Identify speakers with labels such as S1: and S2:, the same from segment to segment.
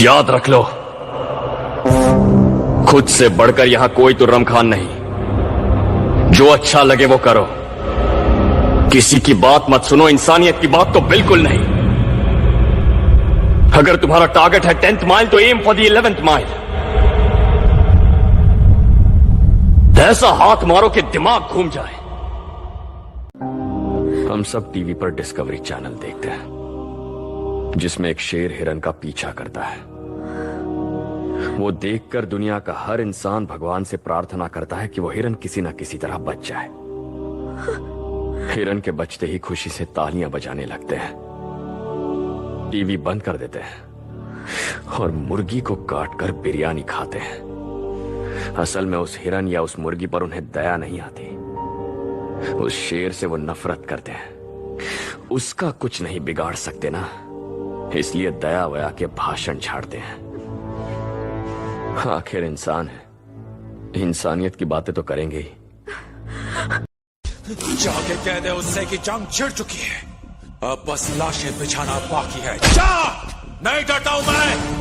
S1: याद रख लो, खुद से बढ़कर यहां कोई तुर्रम खान नहीं। जो अच्छा लगे वो करो, किसी की बात मत सुनो, इंसानियत की बात तो बिल्कुल नहीं। अगर तुम्हारा टारगेट है 10th माइल तो M for the 11th mile. ऐसा हाथ मारो कि दिमाग घूम जाए। हम सब टीवी पर डिस्कवरी चैनल देखते हैं, जिसमें एक शेर हिरन का पीछा करता है। वो देखकर दुनिया का हर इंसान भगवान से प्रार्थना करता है कि वो हिरन किसी ना किसी तरह बच जाए। हिरन के बचते ही खुशी से तालियां बजाने लगते हैं, टीवी बंद कर देते हैं और मुर्गी को काटकर बिरयानी खाते हैं। असल में उस हिरन या उस मुर्गी पर उन्हें दया नहीं आती, उस शेर से वो नफरत करते हैं। उसका कुछ नहीं बिगाड़ सकते ना, इसलिए दया वया के भाषण झाड़ते हैं। आखिर इंसान है, इंसानियत की बातें तो करेंगे ही।
S2: जाके कह दे उससे कि जंग छिड़ चुकी है, अब बस लाशें बिछाना बाकी है। जा, नहीं डरता हूं मैं।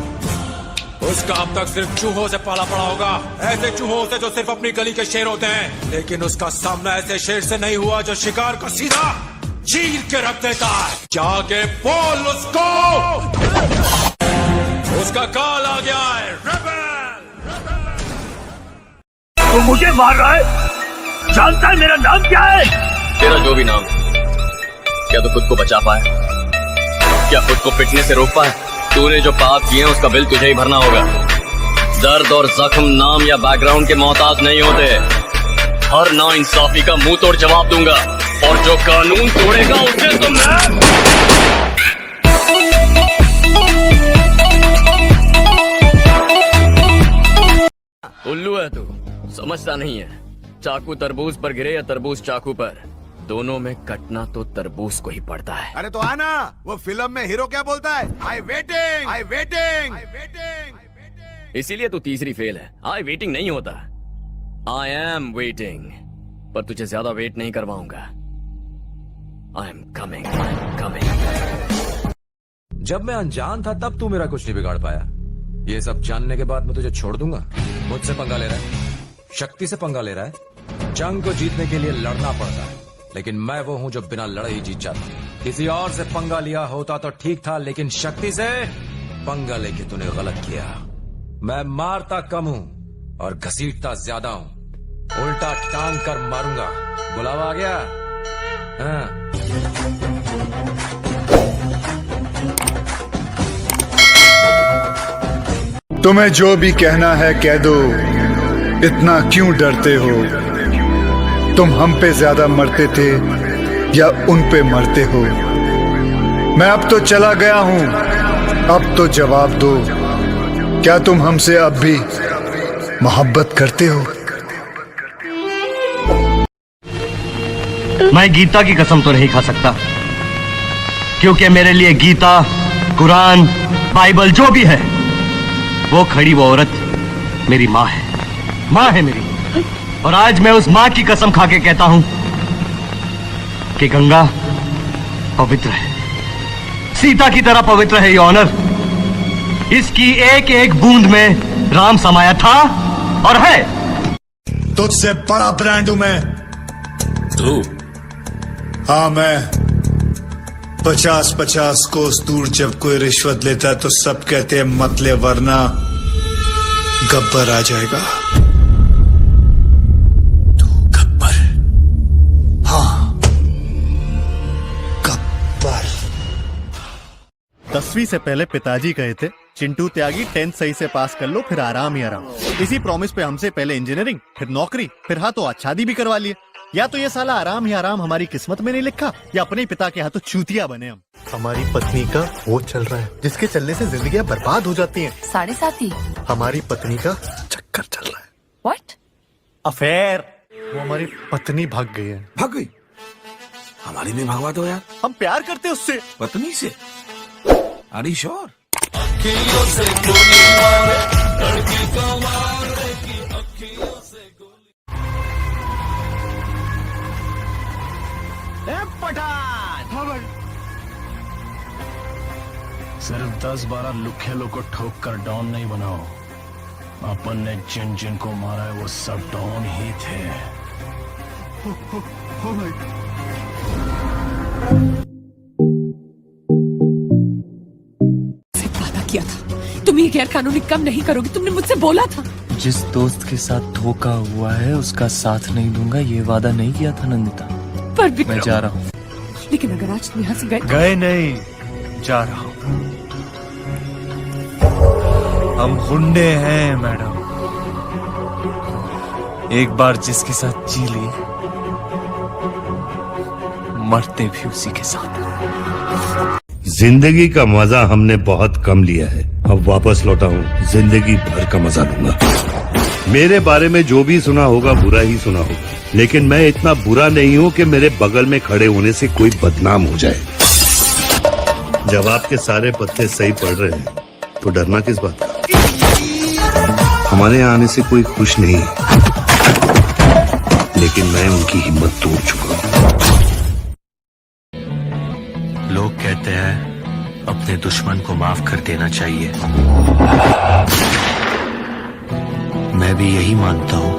S2: उसका अब तक सिर्फ चूहों से पाला पड़ा होगा, ऐसे चूहों से जो सिर्फ अपनी गली के शेर होते हैं। लेकिन उसका सामना ऐसे शेर से नहीं हुआ जो शिकार को सीधा चीर के रख देता है। जाके बोल उसको, उसका काल आ गया है। रेबेल,
S3: तू मुझे मार रहा है? जानता है मेरा नाम क्या है?
S1: तेरा जो भी नाम है, क्या तू खुद को बचा पाए? क्या खुद को पिटने से रोक पाए? तूने जो पाप किए हैं उसका बिल तुझे ही भरना होगा। दर्द और जख्म नाम या बैकग्राउंड के मोहताज नहीं होते। हर नाइंसाफी का मुंह तोड़ जवाब दूंगा, और जो कानून तोड़ेगा उसे तो मैं। उल्लू है तू, समझता नहीं है। चाकू तरबूज पर गिरे या तरबूज चाकू पर, दोनों में कटना तो तरबूज को ही पड़ता है।
S4: अरे तो आना, वो फिल्म में हीरो क्या बोलता है? आई वेटिंग, आई वेटिंग, आई वेटिंग।
S1: इसीलिए तू तीसरी फेल है। आई वेटिंग नहीं होता, आई एम वेटिंग। पर तुझे ज्यादा वेट नहीं करवाऊंगा। I am coming, I am coming.
S5: जब मैं अनजान था तब तू मेरा कुछ नहीं बिगाड़ पाया। ये सब जानने के बाद मैं तुझे छोड़ दूंगा? मुझसे पंगा ले रहा है, शक्ति से पंगा ले रहा है। जंग को जीतने के लिए लड़ना पड़ता है, लेकिन मैं वो हूं जो बिना लड़े ही जीत जाता। किसी और से पंगा लिया होता तो ठीक था, लेकिन शक्ति से पंगा लेके तूने गलत किया। मैं मारता कम हूं और घसीटता ज्यादा हूं। उल्टा टांग कर मारूंगा। बुलावा आ गया? हाँ।
S6: तुम्हें जो भी कहना है कह दो, इतना क्यों डरते हो? तुम हम पे ज्यादा मरते थे या उन पे मरते हो? मैं अब तो चला गया हूं, अब तो जवाब दो, क्या तुम हमसे अब भी मोहब्बत करते हो?
S3: मैं गीता की कसम तो नहीं खा सकता, क्योंकि मेरे लिए गीता, कुरान, बाइबल जो भी है, वो खड़ी वो औरत मेरी माँ है। माँ है मेरी। और आज मैं उस माँ की कसम खा के कहता हूं कि गंगा पवित्र है, सीता की तरह पवित्र है ये ऑनर। इसकी एक एक बूंद में राम समाया था और है।
S6: तुझसे बड़ा ब्रांड हूं मैं।
S1: तू?
S6: हाँ मैं। 50-50 कोस दूर जब कोई रिश्वत लेता है तो सब कहते हैं मत ले वरना गब्बर आ जाएगा। तू गब्बर? हाँ, गब्बर।
S7: 10वीं से पहले पिताजी कहे थे, चिंटू त्यागी 10th सही से पास कर लो फिर आराम ही आराम। इसी प्रॉमिस पे हमसे पहले इंजीनियरिंग, फिर नौकरी, फिर हाँ तो आज शादी भी करवा लिए। या तो ये साला आराम ही आराम हमारी किस्मत में नहीं लिखा, या अपने पिता के हाथों चूतिया बने हम। हमारी पत्नी का वो चल रहा है जिसके चलने से जिंदगियां बर्बाद हो जाती हैं।
S8: 7.5
S7: हमारी पत्नी का चक्कर चल रहा है।
S8: व्हाट?
S7: अफेयर। वो हमारी पत्नी भाग गई है।
S4: भाग गई? हमारी भी भगवा दो यार।
S7: हम प्यार करते उससे।
S4: पत्नी से? Are you sure?
S8: सिर्फ 10-12 लुखेलों को ठोक कर डॉन नहीं बनाओ। अपन ने जिन जिन को मारा है वो सब डॉन ही थे।
S9: वादा किया था तुम ये गैर कानूनी काम नहीं करोगे, तुमने मुझसे बोला था।
S10: जिस दोस्त के साथ धोखा हुआ है उसका साथ नहीं दूंगा, ये वादा नहीं किया था नंदिता।
S9: पर
S10: मैं जा रहा हूँ।
S9: लेकिन अगर आज तुम यहाँ से
S10: गए नहीं, जा रहा हूँ। हम गुंडे हैं मैडम, एक बार जिसके साथ जी ली मरते भी उसी के साथ।
S11: जिंदगी का मजा हमने बहुत कम लिया है, अब वापस लौटा हूँ, जिंदगी भर का मजा लूंगा। मेरे बारे में जो भी सुना होगा बुरा ही सुना होगा, लेकिन मैं इतना बुरा नहीं हूँ कि मेरे बगल में खड़े होने से कोई बदनाम हो जाए। जब आपके सारे पत्ते सही पड़ रहे हैं तो डरना किस बात का। हमारे यहाँ आने से कोई खुश नहीं है, लेकिन मैं उनकी हिम्मत तोड़ चुका हूँ।
S10: लोग कहते हैं अपने दुश्मन को माफ कर देना चाहिए, मैं भी यही मानता हूं,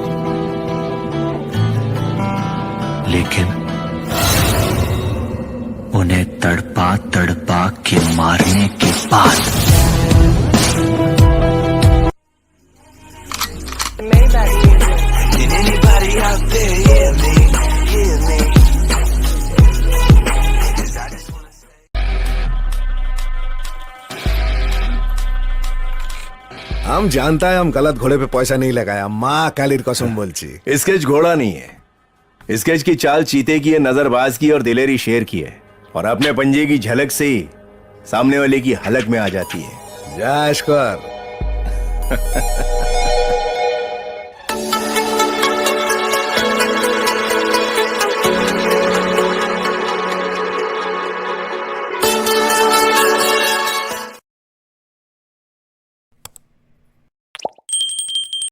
S10: लेकिन उन्हें तड़पा तड़पा के मारने के बाद
S4: हम जानता है हम गलत घोड़े पे पैसा नहीं लगाया, माँ कालीर कसम बोलची।
S12: स्केच घोड़ा नहीं है, स्केच की चाल चीते की है, नजरबाज की और दिलेरी शेर की है, और अपने पंजे की झलक से ही सामने वाले की हलक में आ जाती है।
S4: जय कर